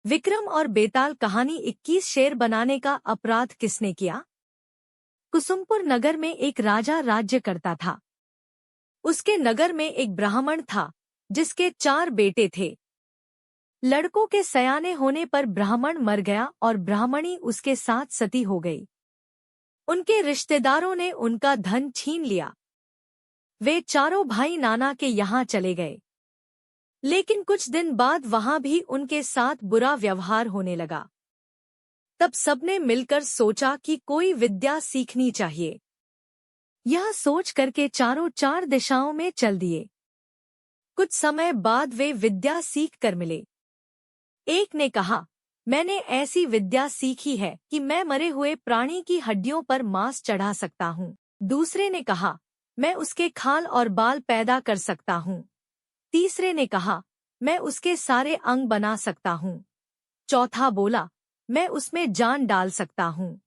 विक्रम और बेताल कहानी 21 शेर बनाने का अपराध किसने किया? कुसुमपुर नगर में एक राजा राज्य करता था। उसके नगर में एक ब्राह्मण था जिसके 4 बेटे थे। लड़कों के सयाने होने पर ब्राह्मण मर गया और ब्राह्मणी उसके साथ सती हो गई। उनके रिश्तेदारों ने उनका धन छीन लिया। वे चारों भाई नाना के यहाँ चले गए, लेकिन कुछ दिन बाद वहां भी उनके साथ बुरा व्यवहार होने लगा। तब सबने मिलकर सोचा कि कोई विद्या सीखनी चाहिए। यह सोच करके चारों 4 दिशाओं में चल दिए। कुछ समय बाद वे विद्या सीख कर मिले। एक ने कहा, मैंने ऐसी विद्या सीखी है कि मैं मरे हुए प्राणी की हड्डियों पर मांस चढ़ा सकता हूँ। दूसरे ने कहा, मैं उसके खाल और बाल पैदा कर सकता हूँ। तीसरे ने कहा, मैं उसके सारे अंग बना सकता हूँ। चौथा बोला, मैं उसमें जान डाल सकता हूँ।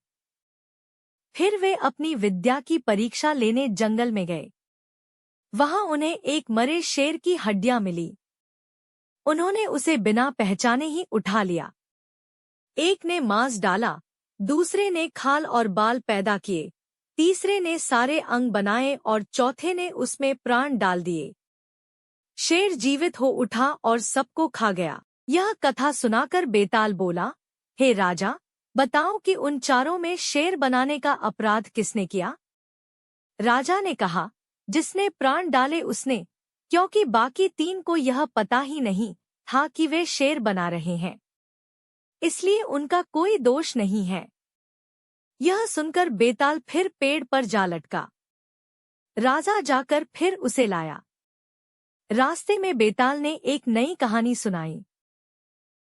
फिर वे अपनी विद्या की परीक्षा लेने जंगल में गए। वहां उन्हें एक मरे शेर की हड्डियां मिली। उन्होंने उसे बिना पहचाने ही उठा लिया। एक ने मांस डाला, दूसरे ने खाल और बाल पैदा किए, तीसरे ने सारे अंग बनाए और चौथे ने उसमें प्राण डाल दिए। शेर जीवित हो उठा और सबको खा गया। यह कथा सुनाकर बेताल बोला, हे राजा, बताओ कि उन चारों में शेर बनाने का अपराध किसने किया? राजा ने कहा, जिसने प्राण डाले उसने, क्योंकि बाकी 3 को यह पता ही नहीं था कि वे शेर बना रहे हैं, इसलिए उनका कोई दोष नहीं है। यह सुनकर बेताल फिर पेड़ पर जा लटका। राजा जाकर फिर उसे लाया। रास्ते में बेताल ने एक नई कहानी सुनाई।